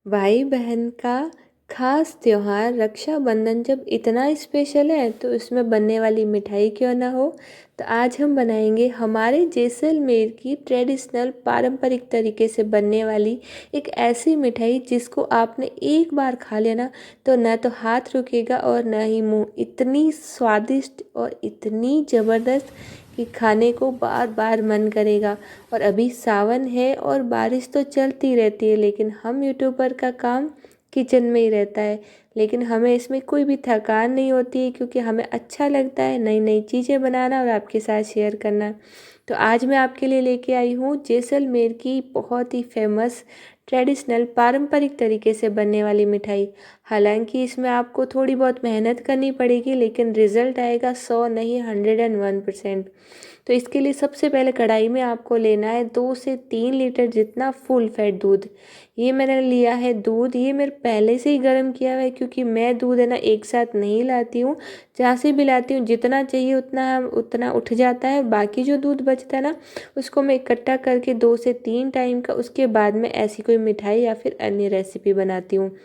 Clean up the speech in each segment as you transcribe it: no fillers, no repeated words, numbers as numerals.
भाई बहन का खास त्योहार रक्षाबंधन जब इतना स्पेशल है तो इसमें बनने वाली मिठाई क्यों ना हो। तो आज हम बनाएंगे हमारे जैसलमेर की ट्रेडिशनल पारंपरिक तरीके से बनने वाली एक ऐसी मिठाई जिसको आपने एक बार खा लेना तो न तो हाथ रुकेगा और न ही मुंह। इतनी स्वादिष्ट और इतनी ज़बरदस्त कि खाने को बार बार मन करेगा। और अभी सावन है और बारिश तो चलती रहती है, लेकिन हम यूट्यूबर का काम किचन में ही रहता है। लेकिन हमें इसमें कोई भी थकान नहीं होती है, क्योंकि हमें अच्छा लगता है नई नई चीज़ें बनाना और आपके साथ शेयर करना। तो आज मैं आपके लिए लेके आई हूँ जैसलमेर की बहुत ही फेमस ट्रेडिशनल पारंपरिक तरीके से बनने वाली मिठाई। हालांकि इसमें आपको थोड़ी बहुत मेहनत करनी पड़ेगी, लेकिन रिजल्ट आएगा 100 नहीं 101%। तो इसके लिए सबसे पहले कढ़ाई में आपको लेना है 2 से 3 लीटर जितना फुल फैट दूध। ये मैंने लिया है दूध, ये मेरे पहले से ही गर्म किया हुआ है, क्योंकि मैं दूध है ना एक साथ नहीं लाती हूँ। जहाँ से भी लाती हूँ जितना चाहिए उतना उठ जाता है, बाकी जो दूध बचता है ना उसको मैं इकट्ठा करके 2 से 3 टाइम का उसके बाद में ऐसी कोई मिठाई या फिर अन्य रेसिपी बनाती हूँ।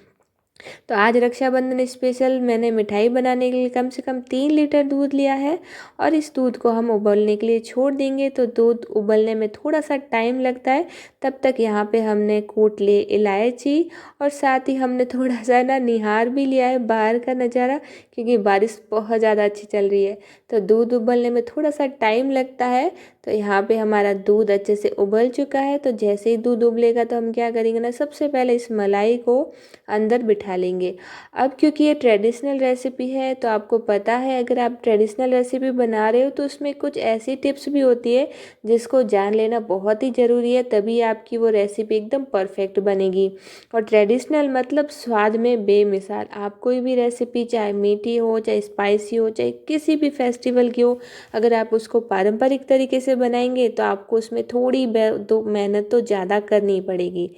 तो आज रक्षाबंधन स्पेशल मैंने मिठाई बनाने के लिए कम से कम 3 लीटर दूध लिया है। और इस दूध को हम उबलने के लिए छोड़ देंगे। तो दूध उबलने में थोड़ा सा टाइम लगता है, तब तक यहाँ पे हमने कूट लिए इलायची, और साथ ही हमने थोड़ा सा ना निहार भी लिया है बाहर का नज़ारा, क्योंकि बारिश बहुत ज़्यादा अच्छी चल रही है। तो दूध उबलने में थोड़ा सा टाइम लगता है। तो यहाँ पे हमारा दूध अच्छे से उबल चुका है। तो जैसे ही दूध उबलेगा तो हम क्या करेंगे ना, सबसे पहले इस मलाई को अंदर बिठा लेंगे। अब क्योंकि ये ट्रेडिशनल रेसिपी है तो आपको पता है, अगर आप ट्रेडिशनल रेसिपी बना रहे हो तो उसमें कुछ ऐसी टिप्स भी होती है जिसको जान लेना बहुत ही ज़रूरी है, तभी आपकी वो रेसिपी एकदम परफेक्ट बनेगी। और ट्रेडिशनल मतलब स्वाद में बेमिसाल। आप कोई भी रेसिपी चाहे मीठी हो चाहे स्पाइसी हो चाहे किसी भी फेस्टिवल की हो, अगर आप उसको पारंपरिक तरीके से बनाएंगे तो आपको उसमें थोड़ी तो मेहनत तो ज़्यादा करनी पड़ेगी।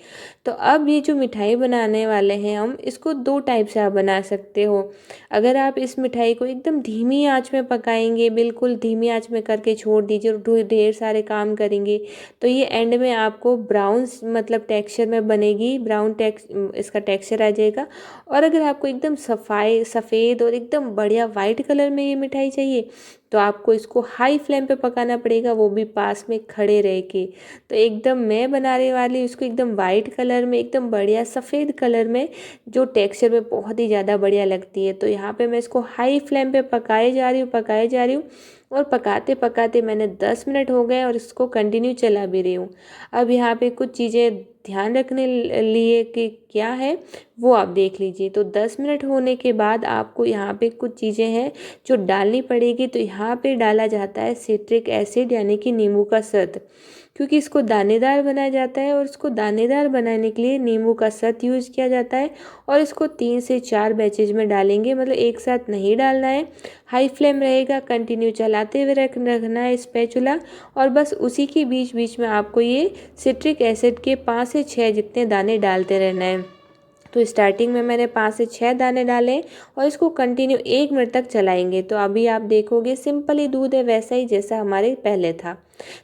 तो अब ये जो मिठाई बनाने वाले हैं हम, इसको 2 टाइप से आप बना सकते हो। अगर आप इस मिठाई को एकदम धीमी आंच में पकाएंगे, बिल्कुल धीमी आंच में करके छोड़ दीजिए और ढेर सारे काम करेंगे, तो ये एंड में आपको ब्राउन मतलब टेक्सचर में बनेगी, इसका टेक्सचर आ जाएगा। और अगर आपको एकदम सफ़ेद और एकदम बढ़िया वाइट कलर में ये मिठाई चाहिए तो आपको इसको हाई फ्लेम पे पकाना पड़ेगा, वो भी पास में खड़े रह के। तो एकदम मैं बनाने वाली उसको एकदम वाइट कलर में, एकदम बढ़िया सफ़ेद कलर में, जो टेक्सचर में बहुत ही ज़्यादा बढ़िया लगती है। तो यहाँ पे मैं इसको हाई फ्लेम पे पकाए जा रही हूँ। और पकाते पकाते मैंने 10 मिनट हो गए और इसको कंटिन्यू चला भी रही हूँ। अब यहाँ पे कुछ चीज़ें ध्यान रखने लिए कि क्या है वो आप देख लीजिए। तो 10 मिनट होने के बाद आपको यहाँ पे कुछ चीज़ें हैं जो डालनी पड़ेगी। तो यहाँ पे डाला जाता है सिट्रिक एसिड यानी कि नींबू का शर्बत, क्योंकि इसको दानेदार बनाया जाता है और इसको दानेदार बनाने के लिए नींबू का शर्बत यूज़ किया जाता है। और इसको 3 से 4 बैचेज में डालेंगे, मतलब एक साथ नहीं डालना है। हाई फ्लेम रहेगा, कंटिन्यू चलाते हुए रखना है स्पैचुला। और बस उसी के बीच बीच में आपको ये सिट्रिक एसिड के 5 से 6 जितने दाने डालते रहना है। तो स्टार्टिंग में मैंने 5 से 6 दाने डाले और इसको कंटिन्यू 1 मिनट तक चलाएंगे। तो अभी आप देखोगे सिंपल ही दूध है, वैसा ही जैसा हमारे पहले था।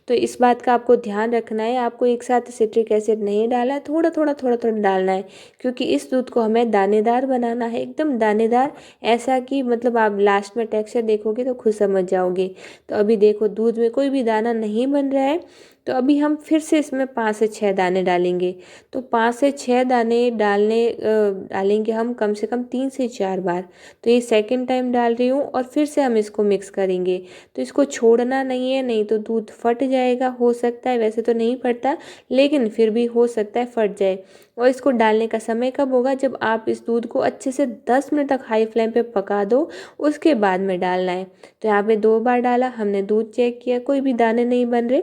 तो इस बात का आपको ध्यान रखना है, आपको एक साथ सिट्रिक एसिड नहीं डालना है, थोड़ा थोड़ा डालना है, क्योंकि इस दूध को हमें दानेदार बनाना है, एकदम दानेदार। ऐसा कि मतलब आप लास्ट में टेक्सचर देखोगे तो खुद समझ जाओगे। तो अभी देखो दूध में कोई भी दाना नहीं बन रहा है। तो अभी हम फिर से इसमें 5 से 6 दाने डालेंगे। तो 5 से 6 दाने डालेंगे हम कम से कम 3 से 4 बार। तो ये सेकंड टाइम डाल रही हूँ और फिर से हम इसको मिक्स करेंगे। तो इसको छोड़ना नहीं है, नहीं तो दूध फट जाएगा। हो सकता है, वैसे तो नहीं फटता, लेकिन फिर भी हो सकता है फट जाए। और इसको डालने का समय कब होगा, जब आप इस दूध को अच्छे से 10 मिनट तक हाई फ्लेम पे पका दो, उसके बाद में डालना है। तो यहाँ पे 2 बार डाला हमने, दूध चेक किया, कोई भी दाने नहीं बन रहे,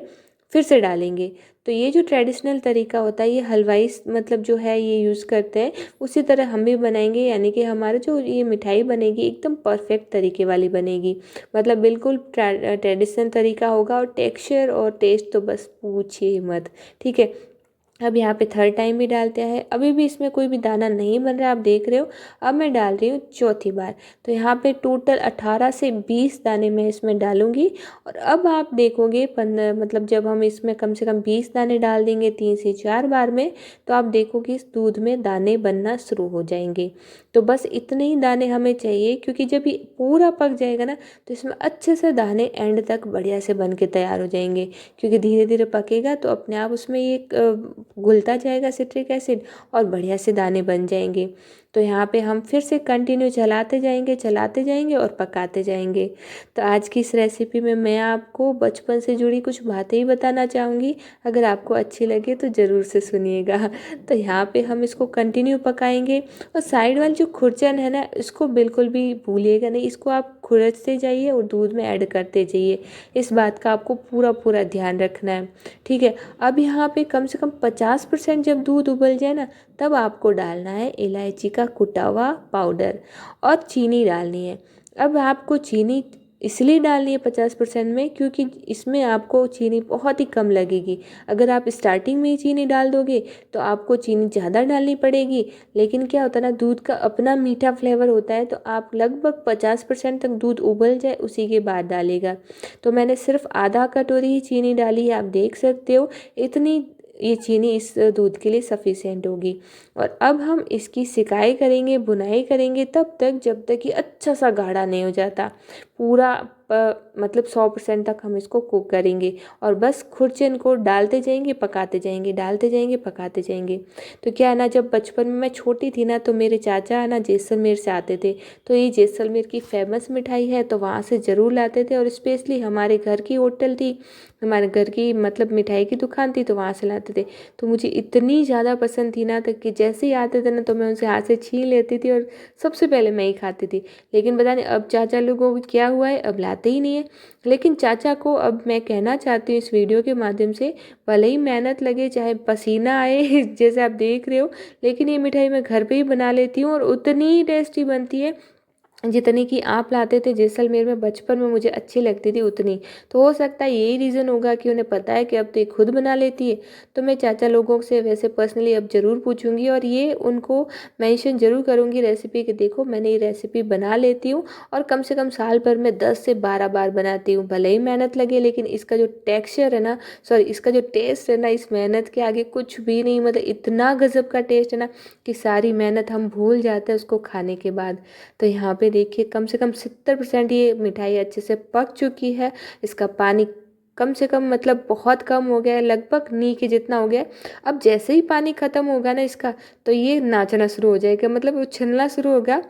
फिर से डालेंगे। तो ये जो ट्रेडिशनल तरीका होता है ये हलवाई मतलब जो है ये यूज़ करते हैं, उसी तरह हम भी बनाएंगे। यानी कि हमारा जो ये मिठाई बनेगी एकदम परफेक्ट तरीके वाली बनेगी, मतलब बिल्कुल ट्रेडिशनल तरीका होगा। और टेक्सचर और टेस्ट तो बस पूछिए मत। ठीक है, अब यहाँ पे थर्ड टाइम भी डाल दिया है, अभी भी इसमें कोई भी दाना नहीं बन रहा है, आप देख रहे हो। अब मैं डाल रही हूँ चौथी बार। तो यहाँ पे टोटल 18 से 20 दाने मैं इसमें डालूंगी। और अब आप देखोगे 15 मतलब जब हम इसमें कम से कम 20 दाने डाल देंगे 3 से 4 बार में, तो आप देखोगे इस दूध में दाने बनना शुरू हो जाएंगे। तो बस इतने ही दाने हमें चाहिए, क्योंकि जब ये पूरा पक जाएगा ना तो इसमें अच्छे से दाने एंड तक बढ़िया से बन के तैयार हो जाएंगे। क्योंकि धीरे धीरे पकेगा तो अपने आप उसमें ये घुलता जाएगा सिट्रिक एसिड, और बढ़िया से दाने बन जाएंगे। तो यहाँ पे हम फिर से कंटिन्यू चलाते जाएंगे और पकाते जाएंगे। तो आज की इस रेसिपी में मैं आपको बचपन से जुड़ी कुछ बातें ही बताना चाहूँगी। अगर आपको अच्छी लगे तो ज़रूर से सुनिएगा। तो यहाँ पे हम इसको कंटिन्यू पकाएंगे। और साइड वाली जो खुरचन है ना, इसको बिल्कुल भी भूलिएगा नहीं, इसको आप खुरचते जाइए और दूध में ऐड करते जाइए। इस बात का आपको पूरा पूरा ध्यान रखना है, ठीक है। अब यहाँ पे कम से कम 50% जब दूध उबल जाए ना, तब आपको डालना है इलायची का कुटा हुआ पाउडर, और चीनी डालनी है। अब आपको चीनी इसलिए डालनी है 50% में, क्योंकि इसमें आपको चीनी बहुत ही कम लगेगी। अगर आप स्टार्टिंग में ही चीनी डाल दोगे तो आपको चीनी ज़्यादा डालनी पड़ेगी। लेकिन क्या होता है ना, दूध का अपना मीठा फ्लेवर होता है, तो आप लगभग 50% तक दूध उबल जाए उसी के बाद डालेगा। तो मैंने सिर्फ आधा कटोरी ही चीनी डाली है, आप देख सकते हो। इतनी ये चीनी इस दूध के लिए सफिशिएंट होगी। और अब हम इसकी सिकाई करेंगे, बुनाई करेंगे तब तक जब तक ये अच्छा सा गाढ़ा नहीं हो जाता। पूरा मतलब 100% तक हम इसको कुक करेंगे। और बस खुरचन को डालते जाएंगे, पकाते जाएंगे, डालते जाएंगे, पकाते जाएंगे। तो क्या है ना, जब बचपन में मैं छोटी थी ना, तो मेरे चाचा है ना जैसलमेर से आते थे। तो ये जैसलमेर की फेमस मिठाई है, तो वहाँ से ज़रूर लाते थे। और स्पेशली हमारे घर की होटल थी, हमारे घर की मतलब मिठाई की दुकान थी, तो वहाँ से लाते थे। तो मुझे इतनी ज़्यादा पसंद थी ना, तक कि जैसे ही आते थे ना तो मैं उनसे हाथ से छीन लेती थी और सबसे पहले मैं ही खाती थी। लेकिन पता नहीं अब चाचा लोगों को क्या हुआ है, अब लाते ही नहीं है। लेकिन चाचा को अब मैं कहना चाहती हूँ इस वीडियो के माध्यम से, भले ही मेहनत लगे, चाहे पसीना आए जैसे आप देख रहे हो, लेकिन ये मिठाई मैं घर पे ही बना लेती हूँ और उतनी ही टेस्टी बनती है जितनी कि आप लाते थे जैसलमेर में बचपन में मुझे अच्छी लगती थी उतनी। तो हो सकता है यही रीज़न होगा कि उन्हें पता है कि अब तो ये खुद बना लेती है। तो मैं चाचा लोगों से वैसे पर्सनली अब ज़रूर पूछूंगी, और ये उनको मेंशन ज़रूर करूंगी रेसिपी कि देखो मैंने ये रेसिपी बना लेती हूँ, और कम से कम साल भर में 10 से 12 बार बनाती हूँ। भले ही मेहनत लगे, लेकिन इसका जो टेक्स्चर है ना, सॉरी इसका जो टेस्ट है ना, इस मेहनत के आगे कुछ भी नहीं। मतलब इतना गजब का टेस्ट है ना कि सारी मेहनत हम भूल जाते हैं उसको खाने के बाद। तो यहाँ पे देखिए कम से कम 70% ये मिठाई अच्छे से पक चुकी है। इसका पानी कम से कम मतलब बहुत कम हो गया है, लगभग नी के जितना हो गया है। अब जैसे ही पानी ख़त्म होगा ना इसका, तो ये नाचना शुरू हो जाएगा, मतलब उछलना शुरू होगा।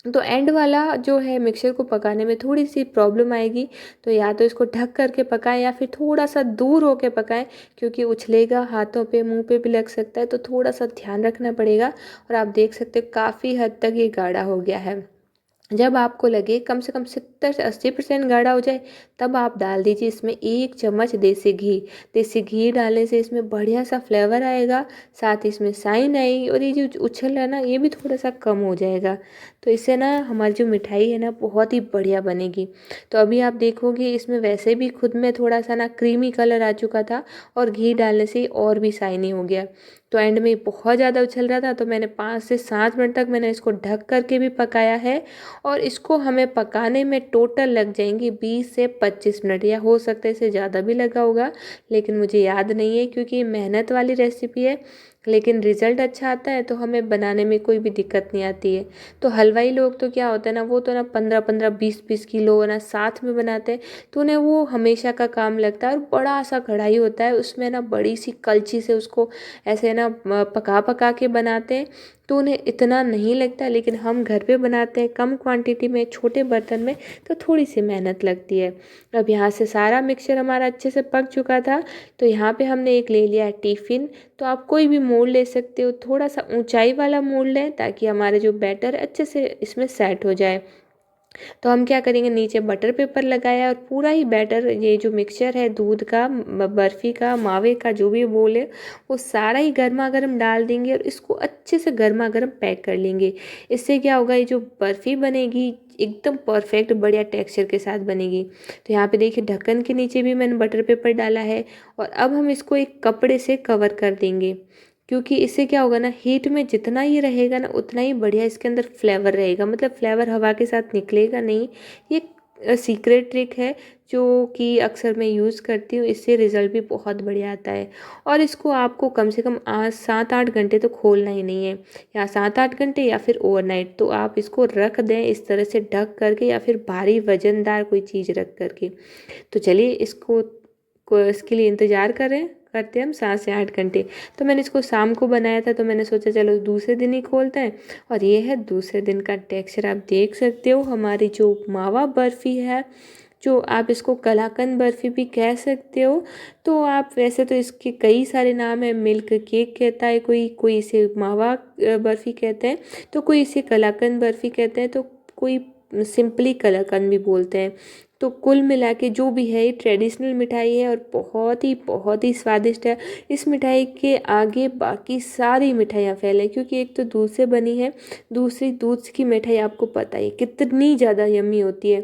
तो एंड वाला जो है मिक्सचर को पकाने में थोड़ी सी प्रॉब्लम आएगी। तो या तो इसको ढक करके पकाएं या फिर थोड़ा सा दूर होके पकाएं, क्योंकि उछलेगा, हाथों पे मुंह पे भी लग सकता है, तो थोड़ा सा ध्यान रखना पड़ेगा। और आप देख सकते हो काफ़ी हद तक ये गाढ़ा हो गया है। जब आपको लगे कम से कम 70 से 80% गाढ़ा हो जाए, तब आप डाल दीजिए इसमें 1 चम्मच देसी घी। देसी घी डालने से इसमें बढ़िया सा फ्लेवर आएगा, साथ ही इसमें शाइन आएगी, और ये जो उछल है ना, ये भी थोड़ा सा कम हो जाएगा। तो इससे ना हमारी जो मिठाई है ना बहुत ही बढ़िया बनेगी। तो अभी आप देखोगे इसमें वैसे भी खुद में थोड़ा सा ना क्रीमी कलर आ चुका था, और घी डालने से और भी शाइनी हो गया। तो एंड में बहुत ज़्यादा उछल रहा था, तो मैंने 5 से 7 मिनट तक मैंने इसको ढक करके भी पकाया है। और इसको हमें पकाने में टोटल लग जाएंगे 20 से 25 मिनट, या हो सकता है इससे ज़्यादा भी लगा होगा, लेकिन मुझे याद नहीं है, क्योंकि ये मेहनत वाली रेसिपी है। लेकिन रिज़ल्ट अच्छा आता है तो हमें बनाने में कोई भी दिक्कत नहीं आती है। तो हलवाई लोग तो क्या होता है ना, वो तो ना 15-15 20-20 किलो ना साथ में बनाते हैं, तो उन्हें वो हमेशा का काम लगता है। और बड़ा सा कढ़ाई होता है, उसमें ना बड़ी सी कलची से उसको ऐसे ना पका पका के बनाते हैं, तो उन्हें इतना नहीं लगता। लेकिन हम घर पे बनाते हैं कम क्वांटिटी में, छोटे बर्तन में, तो थोड़ी सी मेहनत लगती है। अब यहाँ से सारा मिक्सचर हमारा अच्छे से पक चुका था। तो यहाँ पे हमने एक ले लिया है टिफ़िन। तो आप कोई भी मोल्ड ले सकते हो, थोड़ा सा ऊंचाई वाला मोल्ड लें ताकि हमारे जो बैटर अच्छे से इसमें सेट हो जाए। तो हम क्या करेंगे, नीचे बटर पेपर लगाया और पूरा ही बैटर, ये जो मिक्सचर है दूध का, बर्फ़ी का, मावे का, जो भी बोले, वो सारा ही गर्मा गर्म डाल देंगे और इसको अच्छे से गर्मा गर्म पैक कर लेंगे। इससे क्या होगा, ये जो बर्फ़ी बनेगी एकदम परफेक्ट बढ़िया टेक्सचर के साथ बनेगी। तो यहाँ पे देखिए ढक्कन के नीचे भी मैंने बटर पेपर डाला है और अब हम इसको एक कपड़े से कवर कर देंगे, क्योंकि इससे क्या होगा ना, हीट में जितना ये रहेगा ना उतना ही बढ़िया इसके अंदर फ्लेवर रहेगा, मतलब फ्लेवर हवा के साथ निकलेगा नहीं। ये सीक्रेट ट्रिक है जो कि अक्सर मैं यूज़ करती हूँ, इससे रिज़ल्ट भी बहुत बढ़िया आता है। और इसको आपको कम से कम 7-8 घंटे तो खोलना ही नहीं है, या 7-8 घंटे या फिर ओवरनाइट तो आप इसको रख दें इस तरह से ढक करके, या फिर भारी वज़नदार कोई चीज़ रख करके। तो चलिए इसके लिए इंतज़ार करते हैं हम 7 से 8 घंटे। तो मैंने इसको शाम को बनाया था, तो मैंने सोचा चलो दूसरे दिन ही खोलते हैं। और ये है दूसरे दिन का टेक्सचर, आप देख सकते हो हमारी जो मावा बर्फ़ी है, जो आप इसको कलाकंद बर्फ़ी भी कह सकते हो। तो आप वैसे तो इसके कई सारे नाम हैं, मिल्क केक कहता है कोई, कोई इसे मावा बर्फ़ी कहते हैं, तो कोई इसे कलाकंद बर्फ़ी कहते हैं, तो कोई सिंपली कलाकंद भी बोलते हैं। तो कुल मिला के जो भी है, ये ट्रेडिशनल मिठाई है और बहुत ही स्वादिष्ट है। इस मिठाई के आगे बाकी सारी मिठाइयाँ फेल है, क्योंकि एक तो दूध से बनी है, दूसरी दूध की मिठाई आपको पता ही कितनी ज़्यादा यम्मी होती है,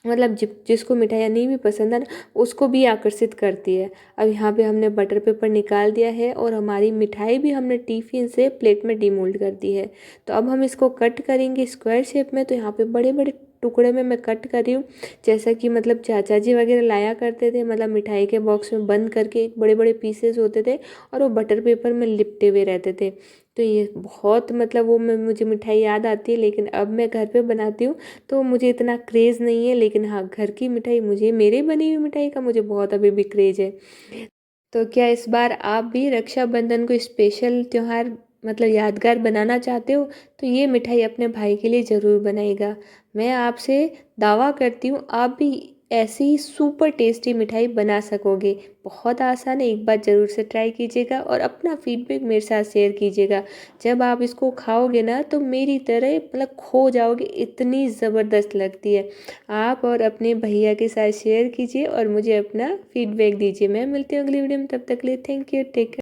मतलब जिसको मिठाइयाँ नहीं भी पसंद है ना, उसको भी आकर्षित करती है। अब यहाँ पे हमने बटर पेपर निकाल दिया है और हमारी मिठाई भी हमने टिफ़िन से प्लेट में डिमोल्ड कर दी है। तो अब हम इसको कट करेंगे स्क्वायर शेप में। तो यहाँ पे बड़े बड़े टुकड़े में मैं कट कर रही हूँ, जैसा कि मतलब चाचा जी वगैरह लाया करते थे, मतलब मिठाई के बॉक्स में बंद करके बड़े बड़े पीसेस होते थे और वो बटर पेपर में लिपटे हुए रहते थे। तो ये बहुत, मतलब वो मुझे मिठाई याद आती है, लेकिन अब मैं घर पे बनाती हूँ तो मुझे इतना क्रेज़ नहीं है। लेकिन हाँ, घर की मिठाई, मुझे मेरे बनी हुई मिठाई का मुझे बहुत अभी भी क्रेज़ है। तो क्या इस बार आप भी रक्षाबंधन को स्पेशल त्योहार, मतलब यादगार बनाना चाहते हो, तो ये मिठाई अपने भाई के लिए ज़रूर बनाइएगा। मैं आपसे दावा करती हूँ आप भी ऐसी ही सुपर टेस्टी मिठाई बना सकोगे। बहुत आसान है, एक बार ज़रूर से ट्राई कीजिएगा और अपना फीडबैक मेरे साथ शेयर कीजिएगा। जब आप इसको खाओगे ना तो मेरी तरह मतलब खो जाओगे, इतनी ज़बरदस्त लगती है। आप और अपने भैया के साथ शेयर कीजिए और मुझे अपना फीडबैक दीजिए। मैं मिलती हूँ अगली वीडियो में, तब तक के लिए थैंक यू, टेक केयर।